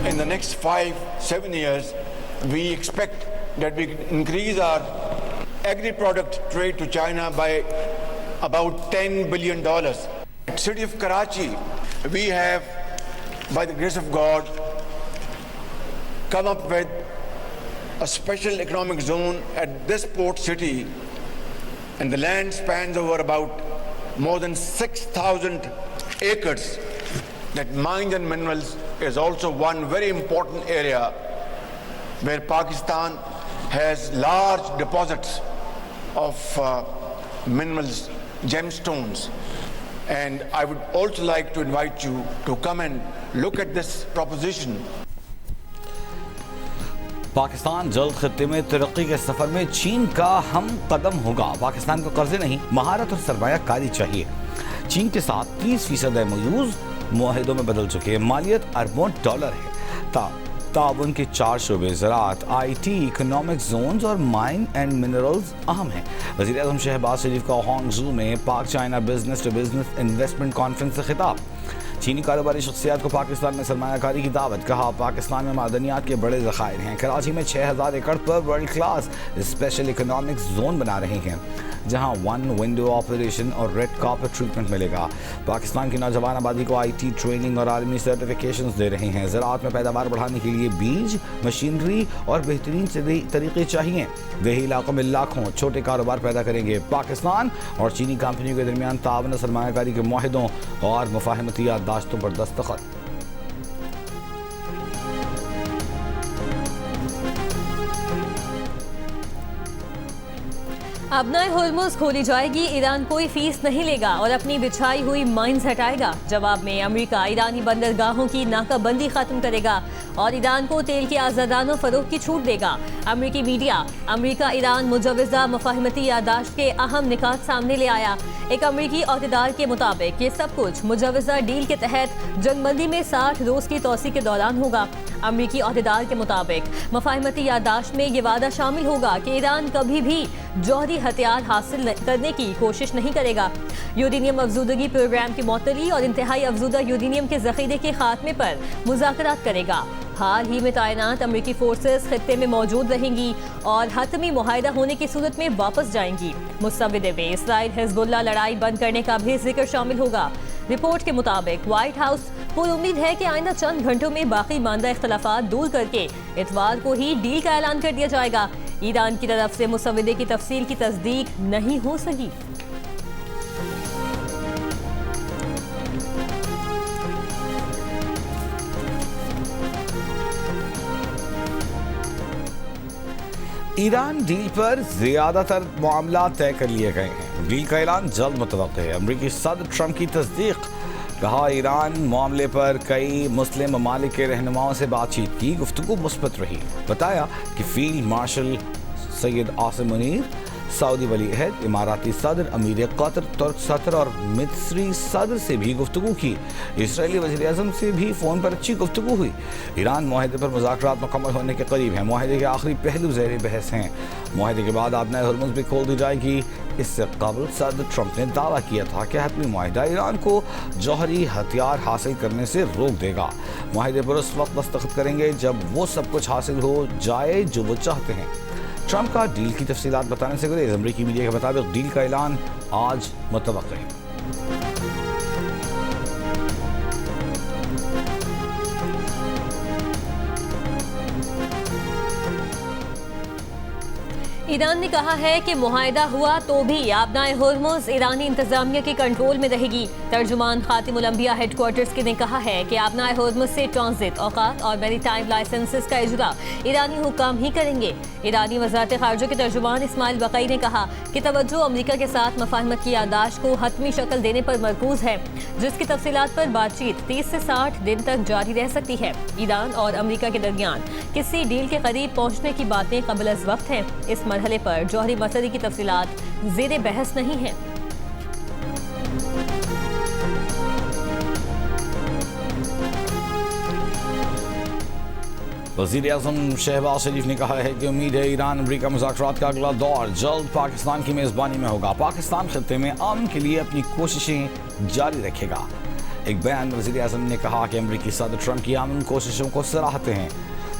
in the next 5-7 years, we expect that we increase our agri-product trade to China by about $10 billion. At city of Karachi, we have, by the grace of God, come up with a special economic zone at this port city, and the land spans over about more than 6,000 acres. That mines and minerals is also one very important area where Pakistan has large deposits of minerals, gemstones. And I would also like to invite you to come and look at this proposition. Pakistan जल्द खत्ते में तरक्की के सफर में चीन का हम कदम होगा। पाकिस्तान को कर्जे नहीं, महारत और सरमायाकारी चाहिए। चीन के साथ 30% MOUs मुआहिदों में बदल चुके हैं। मालियत अरबों डॉलर है। ताउन के 4 शोबे ज़राअत, IT, इकोनॉमिक जोन्स और माइन एंड मिनरल्स अहम हैं। वज़ीर-ए-आज़म शहबाज शरीफ का होंगजू में Pak China business to business investment conference से खिताब। चीनी कारोबारी शख्सियात को पाकिस्तान में सरमायाकारी की दावत। कहा, पाकिस्तान में मादनियात के बड़े ज़खायर हैं। कराची में 6000 एकड़ पर world class special economic zone बना रहे हैं, जहां 1 विंडो ऑपरेशन और रेड कार्पेट ट्रीटमेंट मिलेगा। पाकिस्तान की नौजवान आबादी को IT ट्रेनिंग और आलमी सर्टिफिकेशंस दे रहे हैं। ज़राअत में पैदावार बढ़ाने के लिए बीज, मशीनरी और बेहतरीन तरीके चाहिए। देही इलाकों में लाखों छोटे कारोबार पैदा करेंगे। पाकिस्तान और चीनी कंपनियों के दरमियान तावन सरमायाकारी के मुआहिदों और मुफाहमती याददाश्तों पर दस्तखत। अबनाए होर्मुज़ खोली जाएगी, ईरान कोई फीस नहीं लेगा और अपनी बिछाई हुई माइंस हटाएगा। जवाब में अमेरिका ईरानी बंदरगाहों की नाकाबंदी खत्म करेगा और ईरान को तेल के आज़ादाना फरोख्त की छूट देगा। अमेरिकी मीडिया अमेरिका ईरान मुजवज़ा मुफाहमती याददाश्त के अहम निकात सामने ले आया। एक अमेरिकी अहदेदार के मुताबिक ये सब कुछ मुजवज़ा डील के तहत जंगबंदी में 60 रोज़ की तोसी के दौरान होगा। अमेरिकी अहदेदार के मुताबिक मुफाहमती याददाश्त में ये वादा शामिल होगा कि ईरान कभी भी जौहरी हथियार हासिल करने की कोशिश नहीं करेगा। यूरेनियम अफजूदगी प्रोग्राम की मअतली और इंतहाई अफजूदा यूरेनियम के ज़ख़ीरे के खात्मे पर मुज़ाकरात करेगा। हाल ही में तैनात अमेरिकी फोर्सेस खित्ते में मौजूद रहेंगी और हतमी मुआहिदा होने की सूरत में वापस जाएंगी। मुसव्विदे में इसराइल हिज़्बुल्लाह लड़ाई बंद करने का भी जिक्र शामिल होगा। रिपोर्ट के मुताबिक व्हाइट हाउस पुरुम्मीद है कि आइंदा चंद घंटों में बाकी मानदा इख्तलाफात दूर करके इतवार को ही डील का ऐलान कर दिया जाएगा। ईरान की तरफ से मुसव्विदे की तफसील की तस्दीक नहीं हो सकी। ईरान डील पर ज्यादातर मामला तय कर लिए गए हैं। डील का ऐलान जल्द मुतवक्किल है। अमेरिकी सदर ट्रंप की तस्दीक। कहा, ईरान मामले पर कई मुस्लिम ममालिक के रहनुमाओं से बातचीत की, गुफ्तगू मुस्बत रही। बताया कि field marshal Syed Asim Munir, Saudi वली अहद, इमाराती सदर, अमीर कतर, तुर्क सदर और मिस्री सदर से भी गुफ्तगू की। इसराइली वज़ीर-ए-आज़म से भी फ़ोन पर अच्छी गुफ्तगू हुई। ईरान मुआहिदे पर मुज़ाकरात मुकम्मल होने के करीब है। मुआहिदे के आखिरी पहलू ज़ेर बहस हैं। मुआहिदे के बाद अबनाए होर्मुज़ भी खोल दी जाएगी। इससे कबल सदर ट्रंप ने दावा किया था कि हतमी मुआहिदा ईरान को जौहरी हथियार हासिल करने से रोक देगा। मुआहिदे पर उस वक्त दस्तखत करेंगे जब वो सब कुछ हासिल हो जाए जो वो चाहते हैं। ट्रंप का डील की तफसीलात बताने से गुरेज। अमेरिकी मीडिया के मुताबिक डील का ऐलान आज मुतवक्किल है। ईरान ने कहा है कि मुआहिदा हुआ तो भी अबनाए होर्मुज़ ईरानी इंतजामिया के कंट्रोल में रहेगी। तर्जुमान खातिमुल अंबिया हेडक्वार्टर्स ने कहा है कि अबनाए होर्मुज़ से ट्रांजिट, औकात और मैरीटाइम लाइसेंसेस का इजरा ईरानी हुक्काम ही करेंगे। ईरानी वज़ारत ख़ारजा के तर्जुमान इस्माइल बक़ई ने कहा कि तवज्जो अमेरिका के साथ मुफाहमत की याददाश्त को हतमी शक्ल देने पर मरकूज़ है, जिसकी तफसीलात पर बातचीत 30 से 60 दिन तक जारी रह सकती है। ईरान और अमेरिका के दरमियान किसी डील के करीब पहुँचने की बातें क़ब्ल अज़ वक्त हैं। इस मरहले पर जौहरी मसले की तफसीलात ज़ेरे बहस नहीं है। वज़ीर-ए-आज़म शहबाज शरीफ ने कहा है कि उम्मीद है ईरान अमेरिका मुज़ाकरात का अगला दौर जल्द पाकिस्तान की मेज़बानी में होगा। पाकिस्तान खित्ते में अमन के लिए अपनी कोशिशें जारी रखेगा। एक बयान में वज़ीर आज़म ने कहा कि अमरीकी सदर ट्रंप की अमन कोशिशों को सराहते हैं।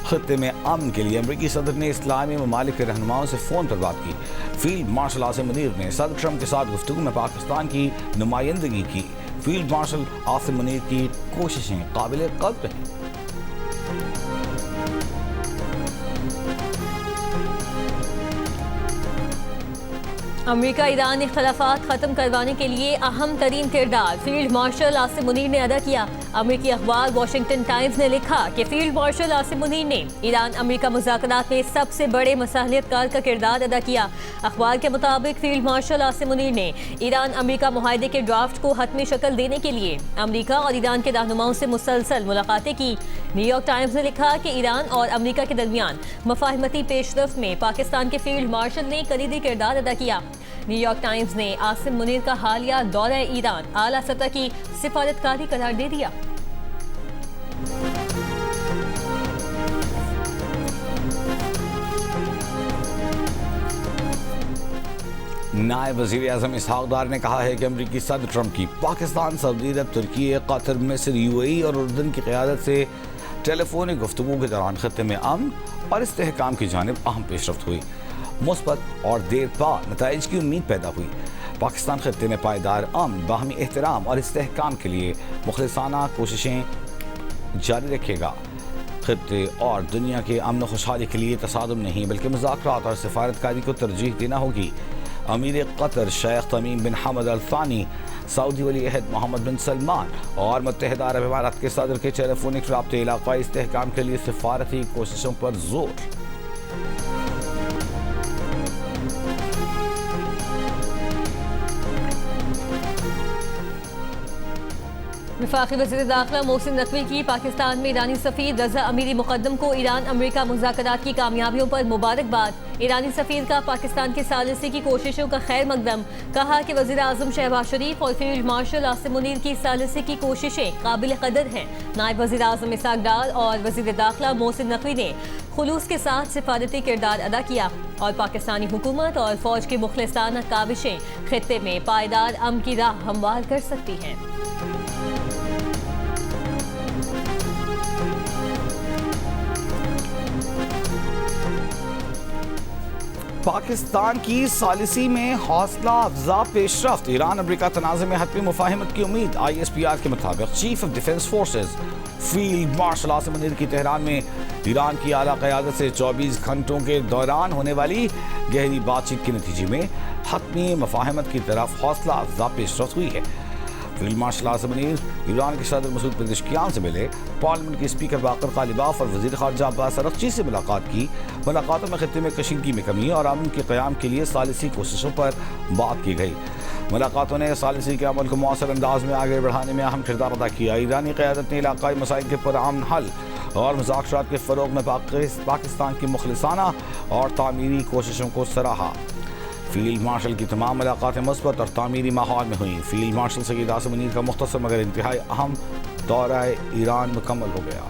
खत्ते में अमन के लिए अमरीकी सदर ने इस्लामी ममालिक के रहनुमाओं से फ़ोन पर बात की। फील्ड मार्शल आसिम मुनीर ने सदर ट्रंप के साथ गुफ्तगू में पाकिस्तान की नुमाइंदगी की। फील्ड मार्शल आसिम मुनीर की कोशिशें काबिल क़द्र हैं। अमेरिका ईरान इख्तलाफात ख़त्म करवाने के लिए अहम तरीन किरदार फील्ड मार्शल आसिम मुनीर ने अदा किया। अमेरिकी अखबार वॉशिंगटन टाइम्स ने लिखा कि फील्ड मार्शल आसिम मुनीर ने ईरान अमेरिका मुज़ाकरात में सबसे बड़े मसलियतकार का किरदार अदा किया। अखबार के मुताबिक फील्ड मार्शल आसिम मुनीर ने ईरान अमेरिका मुआहदे के ड्राफ्ट को हतमी शक्ल देने के लिए अमेरिका और ईरान के रहनुमाओं से मुसलसल मुलाकातें की। न्यूयॉर्क टाइम्स ने लिखा कि ईरान और अमेरिका के दरमियान मफाहमती पेशरफ्त में पाकिस्तान के फील्ड मार्शल ने कलीदी किरदार अदा किया। न्यूयॉर्क टाइम्स ने आसिम मुनीर का हालिया दौरा ईरान आला सतह की सिफारतकारी करार दे दिया। नायब वज़ीर आज़म इसहाक़ डार ने कहा है कि अमरीकी सदर ट्रंप की पाकिस्तान, सऊदी अरब, तुर्की, कतर, मिस्र, UAE और उर्दन की क़यादत से टेलीफोनिक गुफ्तगू के दौरान खत्ते में अमन और इस्तेहकाम की जानिब अहम पेशरफ्त हुई। मुस्बत और देर पा नताइज की उम्मीद पैदा हुई। पाकिस्तान खत्ते में पायदार अमन, बाहमी एहतराम और इस्तेहकाम के लिए मुखलिसाना कोशिशें जारी रखेगा। खत्ते और दुनिया के अमन खुशहाली के लिए तसादुम नहीं बल्कि मुज़ाकरात और सिफारतकारी को तरजीह देना होगी। अमीर कतर शेख तमीम बिन हमद अल थानी, सऊदी वली अहद मोहम्मद बिन सलमान और मुत्तहिदा अरब इमारात के सदर के टेलीफोनिक राब्ते इलाक़ाई इस्तेहकाम के लिए सिफारती कोशिशों पर जोर। वफाकी वज़ीर दाखिला मोहसिन नकवी की पाकिस्तान में ईरानी सफ़ीर रज़ा अमीरी मुक़द्दम को ईरान अमेरिका मुज़ाकरात की कामयाबियों पर मुबारकबाद। ईरानी सफ़ीर का पाकिस्तान की सालिसी की कोशिशों का खैर मकदम। कहा कि वज़ीर आज़म शहबाज शरीफ और फील्ड मार्शल आसिम मुनीर की सालिसी की कोशिशें काबिल कदर हैं। नायब वज़ीर आज़म इसहाक़ डार और वज़ीर दाखिला मोहसिन नकवी ने खुलूस के साथ सिफारती किरदार अदा किया और पाकिस्तानी हुकूमत और फ़ौज की मुखलिसाना काविशें खित्ते में पायदार अमन की राह हमवार कर सकती हैं। पाकिस्तान की सालिसी में हौसला अफजा पेशरफ्त, ईरान अमेरिका तनाज़े में हतमी मुफाहिमत की उम्मीद। ISPR के मुताबिक chief of defence forces field marshal Asim Munir की तेहरान में ईरान की आला क़यादत से 24 घंटों के दौरान होने वाली गहरी बातचीत के नतीजे में हतमी मुफाहिमत की तरफ हौसला अफजा पेशरफ्त हुई है। Field marshal Asim Munir Iran के सदर मसूद पेज़ेश्कियान से मिले, पार्लियामेंट के स्पीकर बाकर कालिबाफ और वज़ीर ख़ारजा अब्बास अरग़ची से मुलाकात की। मुलाकातों में खत्ते में कशीदगी में कमी और अमन के क़याम के लिए सालिसी कोशिशों पर बात की गई। मुलाकातों ने सालिसी के अमल को मौसर अंदाज में आगे बढ़ाने में अहम किरदार अदा किया। ईरानी क़यादत ने इलाक़ाई मसाइल के पुरअमन हल और मुज़ाकरात के फ़रोग़ में पाकिस्तान की मुखलिसाना और तामीरी कोशिशों को सराहा। फील्ड मार्शल की तमाम मुलाकातें मुस्बत और तामीरी माहौल में हुई। फील्ड मार्शल सईद आसिम मुनीर का मुख्तसर मगर इंतहाई अहम दौरा ईरान मुकम्मल हो गया।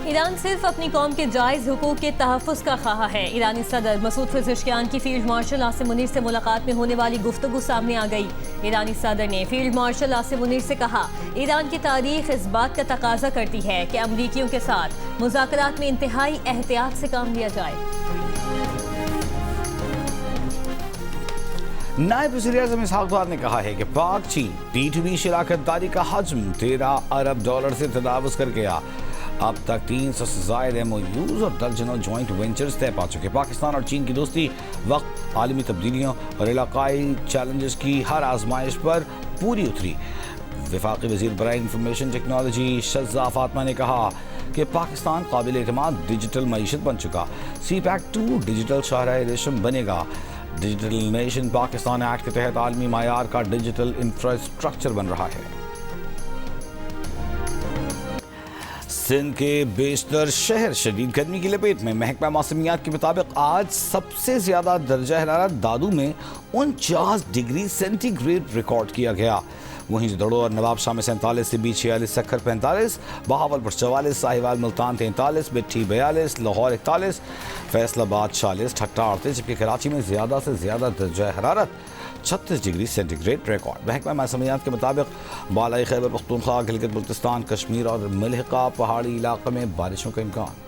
ईरान सिर्फ अपनी कौम के जायज़ हुकूक के तहफ़्फ़ुज़ का ख्वाह है। ईरानी सदर मसूद पेज़ेश्कियान की फील्ड मार्शल आसिम मुनीर से मुलाकात में होने वाली गुफ्तगू सामने आ गई। ईरानी सदर ने फील्ड मार्शल आसिम मुनीर से कहा, ईरान की तारीख इस बात का तकाजा करती है कि अमरीकियों के साथ मुज़ाकरात में इंतहाई एहतियात से काम लिया जाए। नायब वज़ीर आज़म इसहाक़ डार ने कहा है कि पाक चीन T2B शराकतदारी का हजम $13 अरब से तजावुज़ कर गया। अब तक 300 से ज़ायद MOUs और दर्जनों जॉइंट वेंचर्स तय पा चुके। पाकिस्तान और चीन की दोस्ती वक्त आलमी तब्दीलियों और इलाकाई चैलेंजेस की हर आजमाइश पर पूरी उतरी। वफाकी वज़ीर बराए इंफॉर्मेशन टेक्नोलॉजी शज़्ज़ा फातिमा ने कहा कि पाकिस्तान काबिल एतमाद डिजिटल मईशत बन चुका। CPEC 2 डिजिटल शाहराए रेशम बनेगा। डिजिटल नेशन पाकिस्तान एक्ट के तहत आलमी मायार का डिजिटल इंफ्रास्ट्रक्चर बन रहा है। सिंध के बेशतर शहर शदीद गर्मी की लपेट में। महकमा मौसमियात के मुताबिक आज सबसे ज्यादा दर्जा हरारत दादू में 49 डिग्री सेंटीग्रेड रिकॉर्ड किया गया। वहीं जड़ो और नवाबशाह में 47, सिब्बी 46, सक्खर 45, बहावलपुर 44, साहिवाल मुल्तान 43, बिट्ठी 42, लाहौर 41, फैसलाबाद 40, ठट्टा 38, जबकि कराची में ज़्यादा से ज़्यादा दर्जा हरारत 36 डिग्री सेंटीग्रेड रिकॉर्ड। महकमा मौसमियात के मुताबिक बालाई खैबर पख्तूनख्वा, गिलगित बल्तिस्तान, कश्मीर और मलहका पहाड़ी इलाके में बारिशों का इम्कान।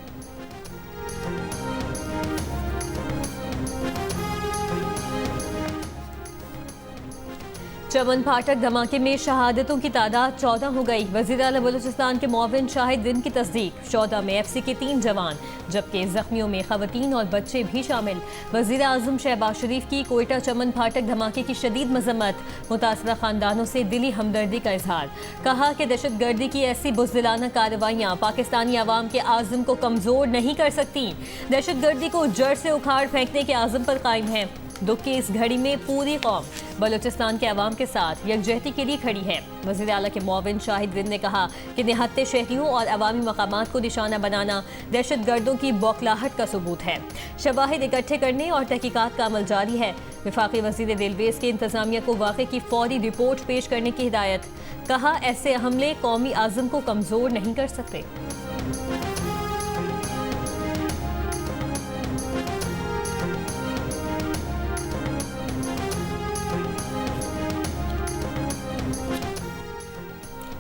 चमन फाटक धमाके में शहादतों की तादाद 14 हो गई। वज़ीर आला बलूचिस्तान के मुआविन शाहिद दिन की तस्दीक। 14 में FC के 3 जवान, जबकि जख्मियों में खवातीन और बच्चे भी शामिल। वज़ीर आज़म शहबाज शरीफ की कोयटा चमन फाटक धमाके की शदीद मजम्मत, मुतासरा खानदानों से दिली हमदर्दी का इजहार। कहा कि दहशतगर्दी की ऐसी बुज़दिलाना कार्रवाइयाँ पाकिस्तानी अवाम के आज़म को कमज़ोर नहीं कर सकती। दहशतगर्दी को जड़ से उखाड़ फेंकने के आज़म पर कायम है। दुख की इस घड़ी में पूरी कौम बलूचिस्तान के अवाम के साथ यकजहती के लिए खड़ी है। वज़ीर आला के मुआविन शाहिद दिन ने कहा कि निहत्ते शहरियों और अवामी मकामात को निशाना बनाना दहशतगर्दों की बौखलाहट का सबूत है। शवाहिद इकट्ठे करने और तहकीकात का अमल जारी है। वफाकी वज़ीर रेलवेज के इंतजामिया को वाक़े की फौरी रिपोर्ट पेश करने की हिदायत। कहा ऐसे हमले कौमी आज़म को कमज़ोर नहीं कर सकते।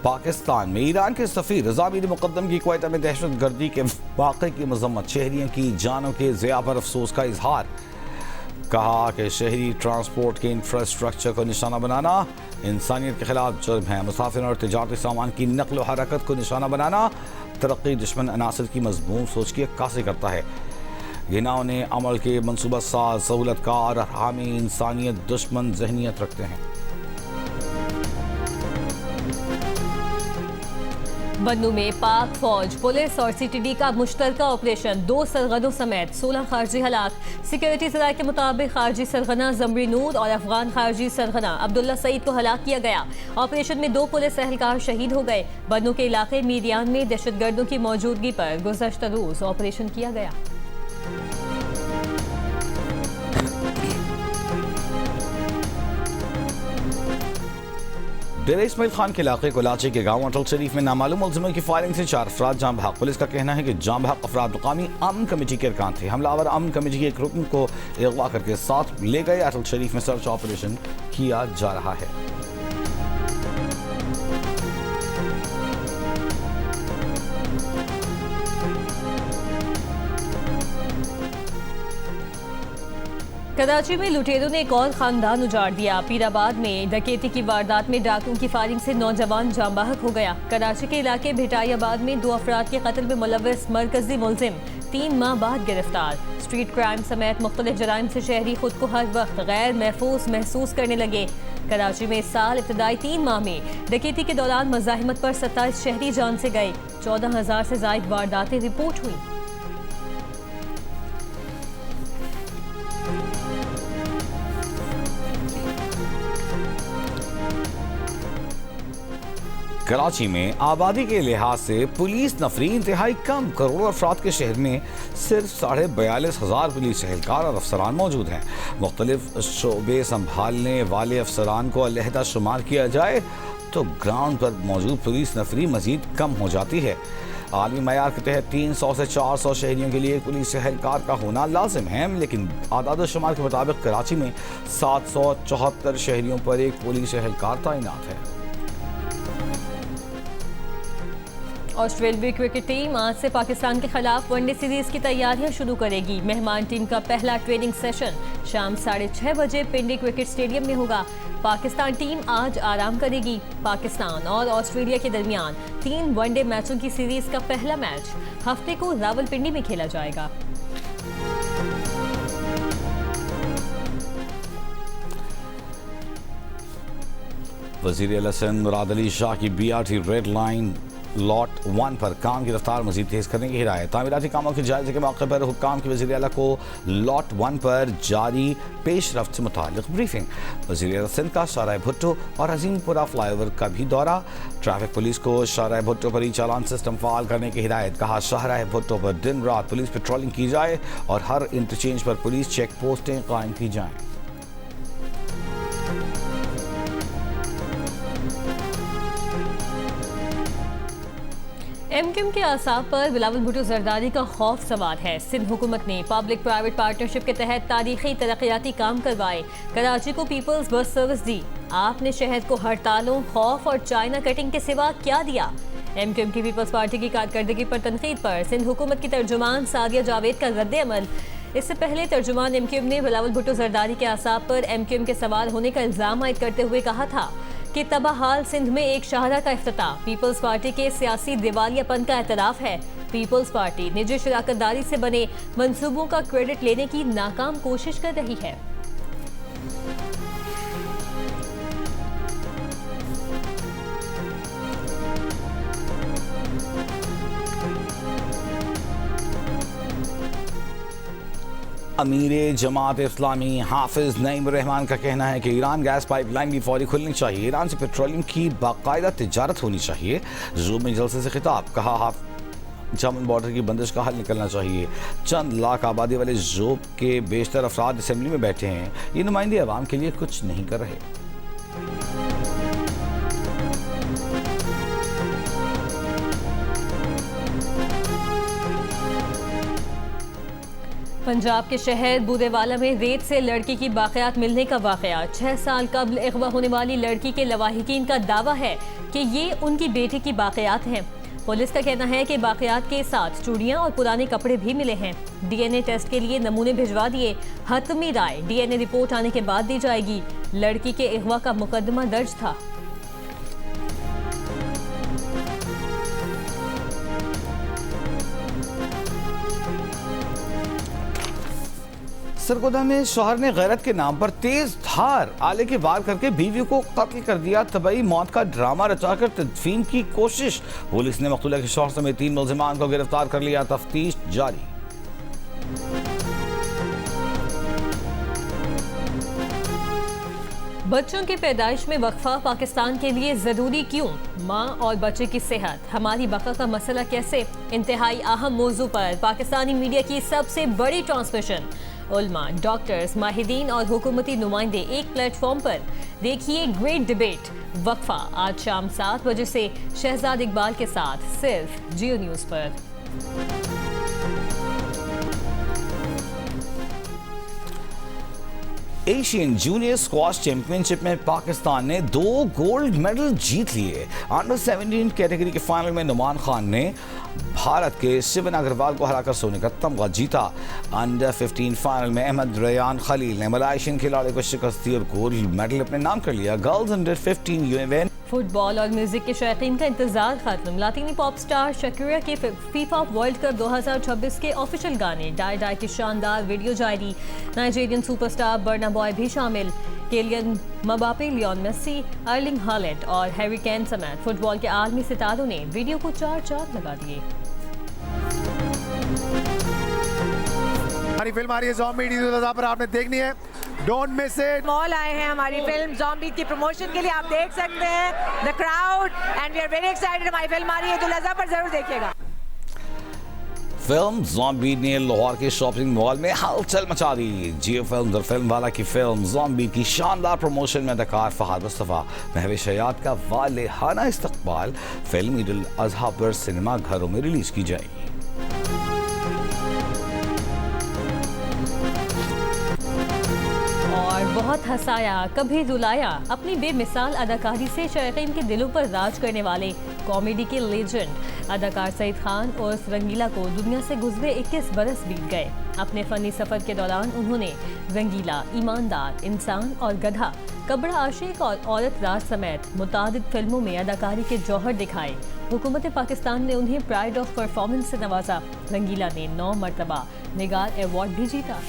पाकिस्तान में ईरान के सफ़ीर रज़ा मीर मुक़द्दम की क्वेटा में दहशत गर्दी के वाक़े की मज़म्मत, शहरियों की जानों के ज़िया पर अफसोस का इजहार। कहा कि शहरी ट्रांसपोर्ट के इंफ्रास्ट्रक्चर को निशाना बनाना इंसानियत के खिलाफ जुर्म है। मुसाफिर और तिजारती सामान की नकल व हरकत को निशाना बनाना तरक्की दुश्मन अनासर की मज़मूम सोच की अक्कासी करता है। गिनाओं ने अमल के मनसूबा साज, सहूलतकार और हामी इंसानियत दुश्मन जहनीत रखते हैं। बन्नू में पाक फौज, पुलिस और CTD का मुश्तरका ऑपरेशन, 2 सरगनों समेत 16 खारजी हलाक। सिक्योरिटी ज़राए के मुताबिक खारजी सरगना जमरी नूर और अफगान खारजी सरगना अब्दुल्ला सईद को हलाक किया गया। ऑपरेशन में 2 पुलिस एहलकार शहीद हो गए। बन्नू के इलाके मीरियान में दहशतगर्दों की मौजूदगी पर गुज़श्ता रोज़ ऑपरेशन किया गया। डेरा इस्माइल खान के इलाके कोलाची के गांव अटल शरीफ में नामालूम मुलजिमों की फायरिंग से 4 अफराद जाँ बहक। पुलिस का कहना है कि जाँ बहक अफराद मुकामी अमन कमेटी के अरकान थे। हमलावर अमन कमेटी के एक रुकन को अगवा करके साथ ले गए। अटल शरीफ में सर्च ऑपरेशन किया जा रहा है। कराची में लुटेरों ने एक और खानदान उजाड़ दिया। पीराबाद में डकैती की वारदात में डाकुओं की फायरिंग से नौजवान जाँ बहक हो गया। कराची के इलाके भिटाइयाबाद में 2 अफराद के कत्ल में मुलव्वस मरकजी मुलजिम 3 माह बाद गिरफ्तार। स्ट्रीट क्राइम समेत मुख्तलिफ जराइम से शहरी खुद को हर वक्त गैर महफूज महसूस करने लगे। कराची में इस साल इब्तदाई 3 माह में डकैती के दौरान मज़ाहिमत पर 27 शहरी जान से गए। 14,000 से ज़ायद वारदातें रिपोर्ट हुई। कराची में आबादी के लिहाज से पुलिस नफरी इंतहाई कम। करोड़ों अफराद के शहर में सिर्फ 42,500 पुलिस एहलकार और अफसरान मौजूद हैं। मुख्तलिफ शोबे संभालने वाले अफसरान को अलहदा शुमार किया जाए तो ग्राउंड पर मौजूद पुलिस नफरी मजीद कम हो जाती है। आलमी मयार के तहत 300 से 400 शहरियों के लिए पुलिस एहलकार का होना लाजिम है, लेकिन आदाद शुमार के मुताबिक कराची में 774 शहरियों पर एक पुलिस एहलकार तैनात है। ऑस्ट्रेलियाई क्रिकेट टीम आज से पाकिस्तान के खिलाफ वनडे सीरीज की तैयारियां शुरू करेगी। मेहमान टीम का पहला ट्रेनिंग सेशन शाम 6:30 बजे पिंडी क्रिकेट स्टेडियम में होगा। पाकिस्तान टीम आज आराम करेगी। पाकिस्तान और ऑस्ट्रेलिया के दरमियान 3 वनडे मैचों की सीरीज का पहला मैच हफ्ते को रावलपिंडी में खेला जाएगा। वज़ीर आला सिंध मुराद अली शाह की BRT रेड लाइन लॉट 1 पर काम की रफ्तार मजीद तेज करने की हिदायत। तामीराती कामों के जायजे के मौके पर हुक्काम की वज़ीर आला को लॉट 1 पर जारी पेशरफ्त से मुताल्लिक़ ब्रीफिंग। वज़ीर आला सिंध का शाहराह भुट्टो और अजीमपुरा फ्लाईओवर का भी दौरा। ट्रैफिक पुलिस को शाहराह भुट्टो पर ई चालान सिस्टम फ़ाल करने की हिदायत। कहा शाहराह भुट्टो पर दिन रात पुलिस पेट्रोलिंग की जाए और हर इंटरचेंज पर पुलिस चेक पोस्टें कायम की जाएँ। एमक्यूएम के आसाब पर बिलावल भुट्टो जरदारी का खौफ सवार है। सिंध हुकूमत ने पब्लिक प्राइवेट पार्टनरशिप के तहत तारीखी तरक्याती काम करवाए, कराची को पीपल्स बस सर्विस दी। आपने शहर को हड़तालों, खौफ और चाइना कटिंग के सिवा क्या दिया? एमक्यूएम की पीपल्स पार्टी की कारकर्दगी पर तनकीद पर सिंध हुकूमत की तर्जुमान सादिया जावेद का रद्द अमल। इससे पहले तर्जुमान एमक्यूएम ने बिलावल भुट्टो जरदारी के आसाब पर एमक्यूएम के सवाल होने का इल्जाम आयद करते हुए कहा था कि तबाहाल सिंध में एक शाहरा का इफ्तिताह पीपल्स पार्टी के सियासी दिवालियापन का एतराफ है। पीपल्स पार्टी निजी शराकतदारी से बने मंसूबों का क्रेडिट लेने की नाकाम कोशिश कर रही है। अमीर जमात इस्लामी हाफिज नईम रहमान का कहना है कि ईरान गैस पाइपलाइन भी फौरी खुलनी चाहिए, ईरान से पेट्रोलियम की बाकायदा तिजारत होनी चाहिए। ज़ूम में जलसे से खिताब, कहा जमन बॉर्डर की बंदिश का हल निकलना चाहिए। चंद लाख आबादी वाले ज़ोब के बेशतर अफराद असेंबली में बैठे हैं, ये नुमाइंदे अवाम के लिए कुछ नहीं कर रहे। पंजाब के शहर बूदेवाला में रेत से लड़की की बाक़ियात मिलने का वाक़या। 6 साल कबल अगवा होने वाली लड़की के लवाहिकीन का दावा है कि ये उनकी बेटी की बाक़ियात हैं। पुलिस का कहना है कि बाक़ियात के साथ चूड़ियां और पुराने कपड़े भी मिले हैं। डीएनए टेस्ट के लिए नमूने भिजवा दिए। हतमी राय डीएनए रिपोर्ट आने के बाद दी जाएगी। लड़की के अगवा का मुकदमा दर्ज था। सरगोदा में शौहर ने गैरत के नाम पर तेज धार आले के वार करके बीवी को कत्ल कर दिया। तबाही मौत का ड्रामा रचाकर तदफीन की कोशिश। पुलिस ने मकतूला के शौहर समेत 3 मुल्जिमान को गिरफ्तार कर लिया। तफ्तीश जारी। बच्चों की पैदाइश में वक्फा पाकिस्तान के लिए जरूरी क्यों? माँ और बच्चे की सेहत, हमारी बका का मसला कैसे? इंतहाई अहम मौजू पर पाकिस्तानी मीडिया की सबसे बड़ी ट्रांसमिशन। उलमा, डॉक्टर्स, माहिदीन और हुकूमती नुमाइंदे एक प्लेटफॉर्म पर। देखिए ग्रेट डिबेट वक्फा आज शाम 7 बजे से शहजाद इकबाल के साथ सिर्फ जियो न्यूज़ पर। एशियन जूनियर स्क्वाश चैंपियनशिप में पाकिस्तान ने 2 गोल्ड मेडल जीत लिए। अंडर 17 कैटेगरी के फाइनल में नुमान खान ने भारत के शिवन अग्रवाल को हराकर सोने का तमगा जीता। अंडर 15 फाइनल में अहमद रेयान खलील ने मलाइशियन खिलाड़ी को शिकस्त दी और गोल्ड मेडल अपने नाम कर लिया। गर्ल्स अंडर 15 इवेंट फुटबॉल और म्यूजिक के शौकीन का इंतजार खत्म। लातीनी पॉप स्टार शकीरा के फीफा वर्ल्ड कप 2026 के ऑफिशियल गाने डाई डाई की शानदार वीडियो जारी। नाइजीरियन सुपरस्टार बर्ना बॉय भी शामिल। Kylian Mbappe, Lionel Messi, Erling Haaland और हैरी केन समेत फुटबॉल के आलमी सितारों ने वीडियो को 4 चांद लगा दिए। हमारी फिल्म आ रही है ज़ॉम्बी 2000 पर, आपने देखनी है, डोंट मिस इट। मॉल आए हैं हमारी फिल्म ज़ॉम्बी की प्रमोशन के लिए, आप देख सकते हैं the crowd and we are very excited. हमारी फिल्म आ रही है 2000 पर, जरूर देखिएगा। फिल्म ज़ॉम्बी ने लाहौर के शॉपिंग मॉल में हलचल मचा दी। जियो फिल्म और फिल्म वाला की फिल्म ज़ॉम्बी की शानदार प्रमोशन में अदाकार फहाद मुस्तफ़ा, महविश हयात का वालेहाना इस्तकबाल। फिल्म ईद उल अज़हा पर सिनेमा घरों में रिलीज की जाएगी। बहुत हंसाया, कभी रुलाया। अपनी बेमिसाल अदाकारी से शायकीन के दिलों पर राज करने वाले कॉमेडी के लेजेंड अदाकार सईद खान और रंगीला को दुनिया से गुजरे 21 बरस बीत गए। अपने फनी सफर के दौरान उन्होंने रंगीला, ईमानदार, इंसान और गधा, कबड़ा आशिक और औरत राज समेत मुतादिद फिल्मों में अदाकारी के जौहर दिखाए। हुकूमत पाकिस्तान ने उन्हें प्राइड ऑफ परफॉर्मेंस से नवाजा। रंगीला ने 9 मरतबा निगार अवार्ड भी जीता।